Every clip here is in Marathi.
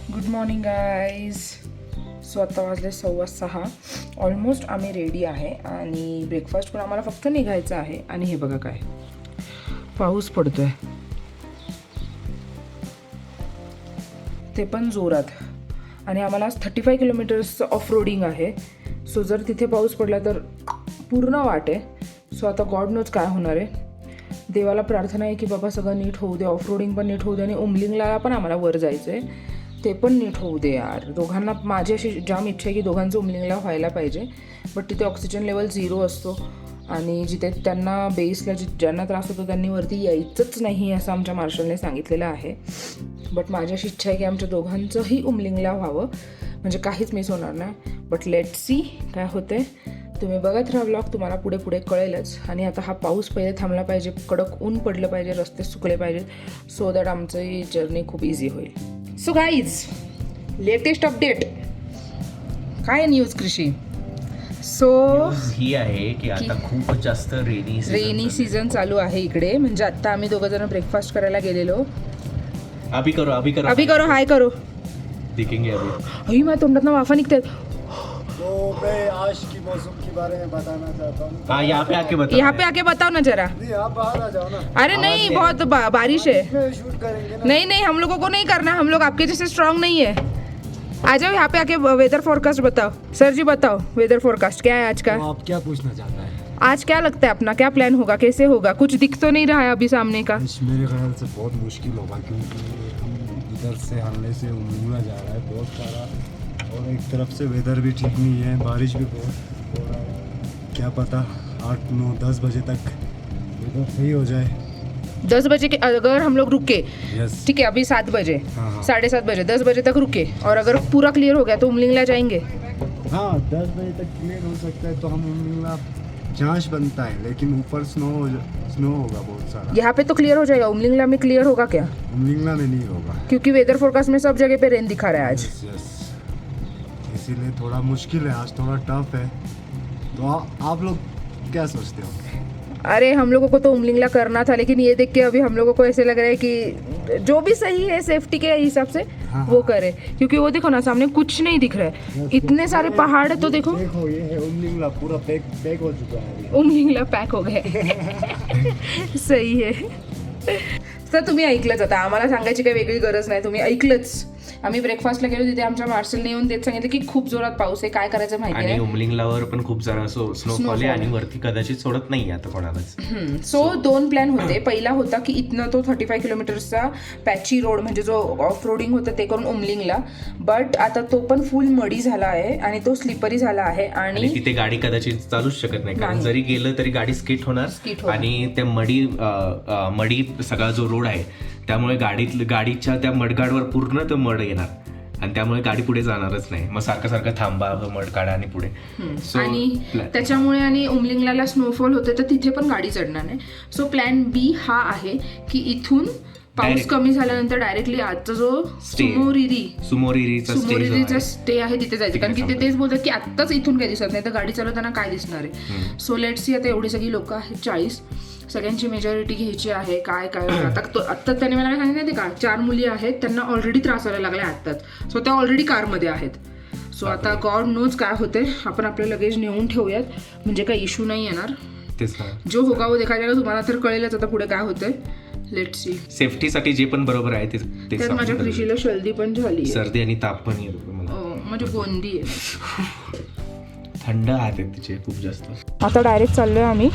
Good morning guys. सो आत्ता वाजले 6:15. ऑलमोस्ट आम्ही रेडी आहे आणि ब्रेकफास्ट पण आम्हाला फक्त निघायचं आहे. आणि हे बघा काय पाऊस पडतोय, ते पण जोरात. आणि आम्हाला 35 किलोमीटर्सचं ऑफ रोडिंग आहे. सो जर तिथे पाऊस पडला तर पूर्ण वाट आहे. सो आता गॉड नोज काय होणार आहे. देवाला प्रार्थना आहे की बाबा सगळं नीट होऊ दे, ऑफ रोडिंग पण नीट होऊ दे आणि उमलिंगला पण आम्हाला वर जायचं आहे, ते पण नीट होऊ दे यार. दोघांना माझी अशी जाम इच्छा आहे की दोघांचं उमलिंगला व्हायला पाहिजे. बट तिथे ऑक्सिजन लेवल 0 असतो आणि जिथे त्यांना बेसला ज्यांना त्रास होतो त्यांनी वरती यायचंच नाही असं आमच्या मार्शलने सांगितलेलं आहे. बट माझी अशी इच्छा आहे की आमच्या दोघांचंही उमलिंगला व्हावं, म्हणजे काहीच मिस होणार नाही. बट लेट सी काय होते. तुम्ही बघत राहा व्लॉग, तुम्हाला पुढे पुढे कळेलच. आणि आता हा पाऊस पहिले थांबला पाहिजे, कडक ऊन पडलं पाहिजे, रस्ते सुकले पाहिजेत, सो दॅट आमचं ही जर्नी खूप इझी होईल. सो गाईज, लेटेस्ट अपडेट काय न्यूज कृषी. सो ही आहे की आता खूप जास्त रेनी सीझन चालू आहे इकडे. म्हणजे आता आम्ही दोघं जण ब्रेकफास्ट करायला गेलेलो. अभी करो हाय करो दिखेंगे अभी. अही माझ्या तोंडात वाफा निघतात. तो मैं आज की मौसम के बारे में बताना चाहता हूँ. हाँ, यहाँ पे आके बताओ ना जरा. नहीं, आप बाहर आ जाओ ना. अरे नहीं, बहुत बारिश है. इसमें शूट करेंगे ना. नहीं हम लोगों को नहीं करना, हम लोग आपके जैसे स्ट्रांग नहीं है. आ जाओ यहाँ पे आके वेदर फोरकास्ट बताओ. सर जी बताओ वेदर फोरकास्ट क्या है आज का. तो आप क्या पूछना चाहता है? आज क्या लगता है अपना, क्या प्लान होगा, कैसे होगा, कुछ दिख तो नहीं रहा है अभी सामने का. मेरे ख्याल से बहुत मुश्किल होगा क्योंकि हम इधर से हल्ले से उमूला जा रहा है बहुत सारा, और एक तरफ से वेदर भी ठीक नहीं है, बारिश भी बहुत हो रहा है. क्या पता 8, 9, 10 बजे तक वेदर सही हो जाए. 10 बजे के अगर हम लोग रुके, यस ठीक है अभी 7 बजे, हाँ. 7:30 बजे, 10 बजे तक रुके और अगर पूरा क्लियर हो गया तो उमलिंगला जाएंगे. हाँ, 10 बजे तक क्लियर हो सकता है तो हम उमलिंगला जांच बनता है, लेकिन ऊपर स्नो होगा बहुत सारा. यहाँ पे तो क्लियर हो जाएगा, उमलिंगला में क्लियर होगा क्या. उमलिंगला में नहीं होगा क्योंकि वेदर फोरकास्ट में सब जगह पे रेन दिखा रहा है आज. यस. इसीलिए थोड़ा मुश्किल है आज, थोड़ा टफ है. तो आप लोग क्या सोचते हो? अरे हम लोगों को तो उमलिंगला करना था, लेकिन ये देख के अभी हम लोगों को ऐसे लग रहा है कि जो भी सही है सेफ्टी के हिसाब से हाँ. वो करे. क्योंकि वो देखो ना सामने कुछ नहीं दिख रहा है, इतने सारे पहाड़ है. तो देखो ये है उमलिंगला पूरा पैक हो चुका है. उमलिंगला पॅक हो गए. सही है. तर तुम्ही ऐकलंच, आता आम्हाला सांगायची काही वेगळी गरज नाही, तुम्ही ऐकलंच. आम्ही ब्रेकफास्टला गेलो तिथे आमच्या मार्शलने येऊन तेच सांगितलं की खूप जोरात पाऊस आहे, काय करायचं माहिती आणि नाही. उमलिंगलावर पण खूप जरा स्नोफॉल आहे आणि वरती कदाचित सोडत नाही आता कोणालाच. सो 2 प्लॅन होते. पहिला होता की इथनं तो 35 किलोमीटर्सचा पॅची रोड म्हणजे जो ऑफ रोडिंग होतं ते करून उमलिंगला. बट आता तो पण फुल मडी झाला आहे आणि तो स्लिपरी झाला आहे आणि तिथे गाडी कदाचित चालूच शकत नाही, कारण जरी गेलं तरी गाडी स्किट होणार. आणि त्या मडी सगळा जो रोड आहे त्यामुळे गाडीच्या त्या मडगाडवर पूर्ण तो मड येणार आणि त्यामुळे गाडी पुढे जाणारच नाही. मग सारखं थांबा, मड काढा आणि पुढे. आणि त्याच्यामुळे आणि उमलिंगला स्नोफॉल होते तर तिथे पण गाडी चढणार नाही. सो प्लॅन बी हा आहे की इथून पाऊस कमी झाल्यानंतर डायरेक्टली आजचा जो सुमोरिरीचा स्टे आहे तिथे जायचं, कारण की ते तेच बोलतात की आत्ताच इथून काही दिसत नाही तर गाडी चालवताना काय दिसणार आहे. So let's see. आता एवढी सगळी लोक आहेत 40, सगळ्यांची मेजॉरिटी घ्यायची आहे. काय आत्ताच त्याने मला सांगितलं ते का 4 मुली आहेत, त्यांना ऑलरेडी त्रास व्हायला लागला आत्ताच. सो त्या ऑलरेडी कारमध्ये आहेत. सो आता गॉड नोज काय होते. आपण आपलं लगेज नेऊन ठेवूयात, म्हणजे काही इश्यू नाही येणार. जो होगा वो देखा जाएगा. तुम्हाला तर कळेलच आता पुढे काय होतंय. Let's see. सेफ्टीसाठी जे पण बरोबर आहे ते त्यात माझ्या कृषीला शर्दी पण झाली, सर्दी आणि ताप पण येतो. म्हणजे गोंदी आहे, थंड आहे तिचे खूप जास्त. आता डायरेक्ट चाललोय आम्ही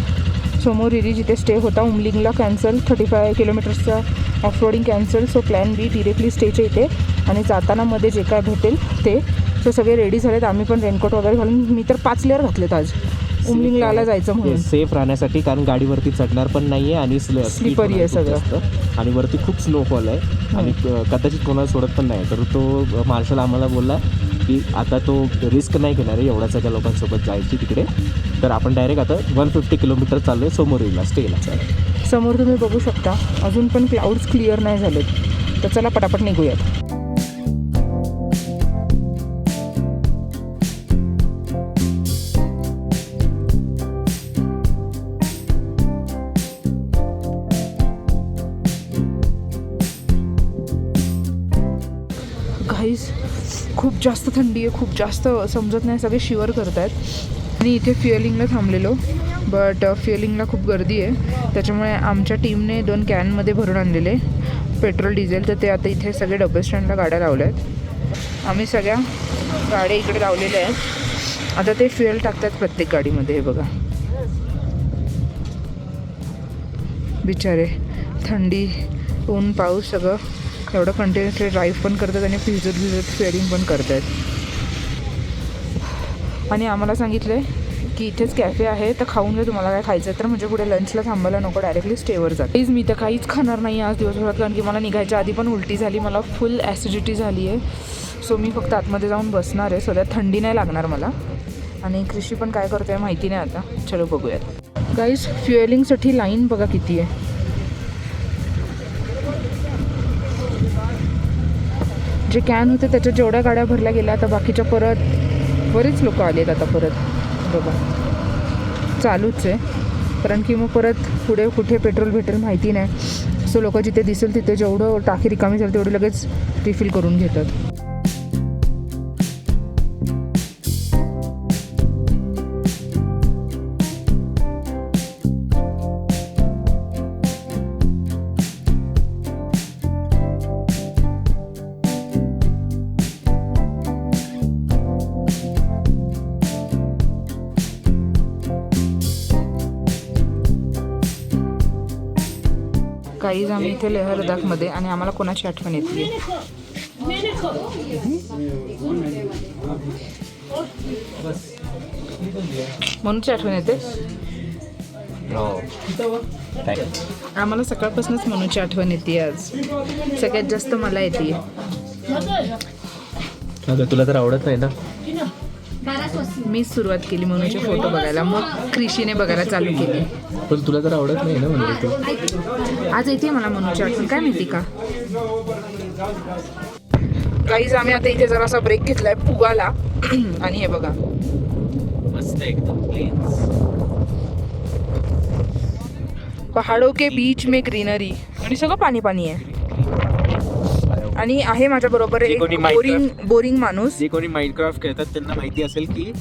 सोमोरिरी जिथे स्टे होता. उमलिंगला कॅन्सल, 35 किलोमीटर्सचा off roading cancel. So plan B directly स्टेच्या इथे आणि जाताना मध्ये जे काय भेटेल ते. सो सगळे रेडी झालेत. आम्ही पण रेनकोट वगैरे घालून, मी तर 5 लेअर घातलेत आज उमलिंगला जायचं म्हणून, सेफ राहण्यासाठी. कारण गाडीवरती चढणार पण नाहीये आणि स्लिपरी आहे सगळं आणि वरती खूप स्नोफॉल आहे आणि कदाचित कोणाला सोडत पण नाही. तर तो मार्शल आम्हाला बोलला की आता तो रिस्क नाही घेणार आहे एवढ्या सगळ्या लोकांसोबत जायची तिकडे. तर आपण डायरेक्ट आता 150 किलोमीटर चाललोय सोमोरिरीला स्टेला. समोर तुम्ही बघू शकता अजून पण क्लाउड्स क्लिअर नाही झालेत, तर चला पटापट निघूयात. गाईज खूप जास्त थंडी आहे, खूप जास्त समजत नाही, सगळे शिवर करत आहेत. आणि इथे फ्युएलिंगला थांबलेलो, बट फ्युएलिंगला खूप गर्दी आहे, त्याच्यामुळे आमच्या टीमने 2 कॅनमध्ये भरून आणलेले पेट्रोल डिझेल, तर ते आता इथे सगळे डबल स्टँडला गाड्या लावल्या आहेत. आम्ही सगळ्या गाड्या इकडे लावलेल्या आहेत. आता ते फ्युएल टाकतात प्रत्येक गाडीमध्ये. हे बघा बिचारे, थंडी ऊन पाऊस सगळं एवढं कंटिन्युअसली ड्राईव्ह पण करतात आणि भिजत फ्युएलिंग पण करतात. आणि आम्हाला सांगितलं आहे की इथेच कॅफे आहे, तर खाऊन घ्या तुम्हाला काय खायचं तर, म्हणजे पुढे लंचला थांबायला नको, डायरेक्टली स्टेवर जा. प्लीज मी तर काहीच खाणार नाही आज दिवसभरात, कारण की मला निघायच्या आधी पण उलटी झाली, मला फुल ॲसिडिटी झाली आहे. सो मी फक्त आतमध्ये जाऊन बसणार आहे, सो त्यात थंडी नाही लागणार मला. आणि कृषी पण काय करतो आहे माहिती नाही आता, चलो बघूयात. गाईज फ्युएलिंगसाठी लाईन बघा किती आहे. जे कॅन होते त्याच्यात जेवढ्या गाड्या भरल्या गेल्या, आता बाकीच्या परत बरेच लोक आले आहेत आता परत. बघा चालूच आहे, कारण की मग परत पुढे कुठे पेट्रोल भेटेल माहिती नाही. सो लोक जिथे दिसेल तिथे जेवढं टाकी रिकामी झाली तेवढी लगेच रिफिल करून घेतात. काहीच आम्ही इथे लेह लडाखमध्ये, आणि आम्हाला कोणाची आठवण येते म्हणूनची आठवण येते. आम्हाला सकाळपासूनच मनूची आठवण येते. आज सगळ्यात जास्त मला येते. तुला तर आवडत नाही ना. मीच सुरुवात केली मनूचे फोटो बघायला, मग कृषीने बघायला चालू केली. पण तुला तर आवडत नाही ना म्हणजे. आज येते मला मनूची आठवण, काय माहिती का. गाईज आम्ही आता इथे जरासा ब्रेक घेतलाय पुगाला. आणि हे बघा मस्त एकदम पहाडों के बीच में ग्रीनरी, आणि सगळं पाणी पाणी आहे. आणि आहे माझ्या बरोबर एक बोरिंग माणूस. जे कोणी माइनक्राफ्ट खेळतात त्यांना माहिती असेल की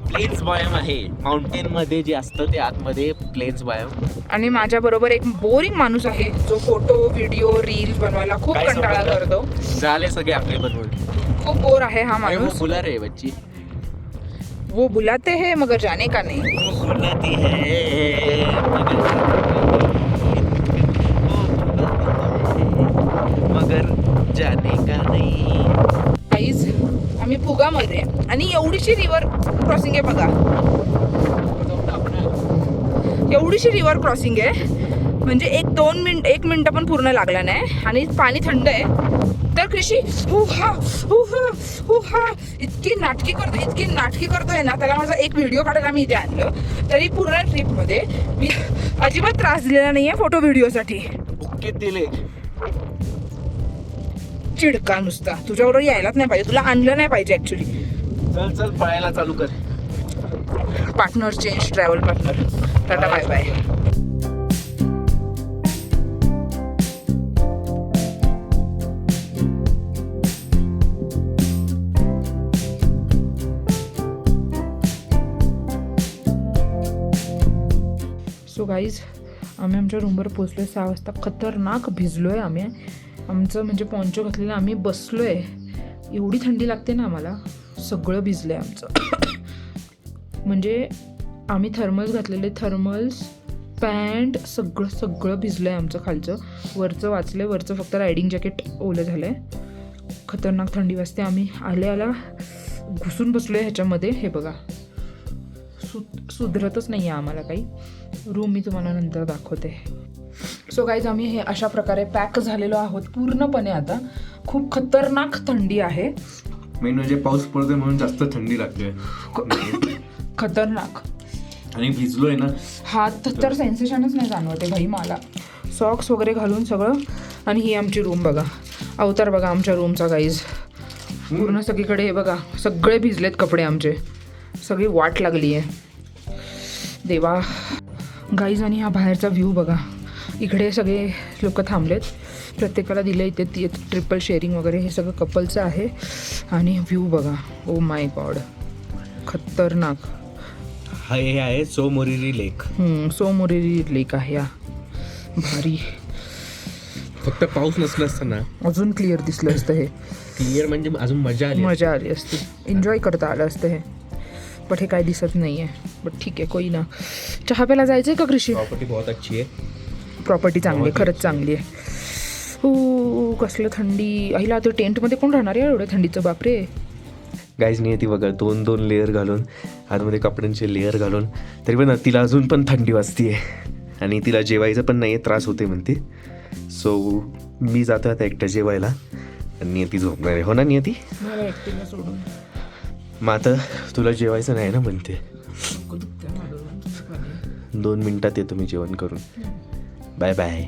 प्लेन्स बायोम आहे. माउंटेन मध्ये जे असतं ते आतमध्ये प्लेन्स बायोम. आणि माझ्या बरोबर एक बोरिंग माणूस आहे जो फोटो व्हिडिओ रील्स बनवायला खूप कंटाळा करतो. झाले सगळे आपले बनवून, खूप बोर आहे हा माणूस. बुला रे बच्ची, वो बुलाते हैं मगर जाने का नहीं. बुलाती है मगर जाने का नहीं. गाईज आम्ही फुगामध्ये, आणि एवढीशी रिव्हर क्रॉसिंग आहे बघा, एवढीशी रिव्हर क्रॉसिंग आहे, म्हणजे 1 मिनिट पण पूर्ण लागला नाही. आणि पाणी थंड आहे. तर कृषी हुहा इतकी नाटकी करतोय ना, त्याला माझा एक व्हिडिओ काढायला मी इथे आणलं, तरी पूर्ण ट्रिपमध्ये मी अजिबात त्रास दिलेला नाहीये फोटो व्हिडिओसाठी. बुक्के दिले, चिडका नुसता. तुझ्याबरोबर यायलाच नाही पाहिजे, तुला आणलं नाही पाहिजे ऍक्च्युली. चल पळायला चालू कर. Partner change, travel partner. Tata bye bye. So guys आम्ही आमच्या रूमवर पोचलो 6 वाजता. खतरनाक भिजलोय आम्ही. आमचं म्हणजे पॉन्चो घातलेलं, आम्ही बसलोय, एवढी थंडी लागते ना आम्हाला. सगळं भिजलंय आमचं. म्हणजे आम्ही थर्मल्स घातलेले, थर्मल्स पॅन्ट सगळं भिजलंय आमचं. खालचं वरचं वाचलंय, वरचं फक्त रायडिंग जॅकेट ओलं झालंय. खतरनाक थंडी वाजते. आम्ही आल्या घुसून बसलोय ह्याच्यामध्ये. हे बघा सुधरतच नाही आहे आम्हाला काही. रूम मी तुम्हाला नंतर दाखवते. सो गाईज आम्ही हे अशा प्रकारे पॅक झालेलो आहोत पूर्णपणे. आता खूप खतरनाक थंडी आहे. मेन म्हणजे पाऊस पडतोय म्हणून जास्त थंडी लागते. खतरनाक. आणि भिजलोय ना, हात तर सेन्सेशनच नाही जाणवते भाई मला. सॉक्स वगैरे घालून सगळं. आणि ही आमची रूम बघा, अवतार बघा आमच्या रूमचा गाईज. पूर्ण सगळीकडे हे बघा, सगळे भिजलेत कपडे आमचे, सगळी वाट लागली आहे देवा. गाईज आणि हा बाहेरचा व्ह्यू बघा, इकडे सगळे लोक थांबलेत. प्रत्येकाला दिलं इथे ती ट्रिपल शेअरिंग वगैरे हे सगळं कपलचं आहे. आणि व्ह्यू बघा, ओ माय गॉड, खतरनाक. हे आहे सोमोरिरी लेक. सोमोरिरी लेक आहे हा. भारी. फक्त पाऊस नसला असता ना अजून क्लिअर दिसलं असतं हे. क्लिअर म्हणजे अजून मजा आली. मजा आली असती, एन्जॉय करता आलं असतं हे. बट हे काय दिसत नाही आहे. बट ठीक आहे, कोई ना. चहा प्यायला जायचं आहे का कृषी? प्रॉपर्टी बहुत अच्छी आहे. प्रॉपर्टी चांगली आहे, खरंच चांगली आहे. हो, कसलं थंडी. आईला आता टेंटमध्ये कोण राहणार आहे एवढ्या थंडीचं, बापरे. गाईज नाही ती बघा, 2-2 लेअर घालून, आतमध्ये कपड्यांचे लेअर घालून, तरी पण तिला अजून पण थंडी वाजते आणि तिला जेवायचं पण नाही आहे, त्रास होते म्हणते. सो मी जातो आता एकटं जेवायला आणि नियती झोपणार आहे. हो ना नियती? मला एकटीला सोडून. मग आता तुला जेवायचं नाही ना म्हणते. 2 मिनिटात येतो मी जेवण करून. Bye bye.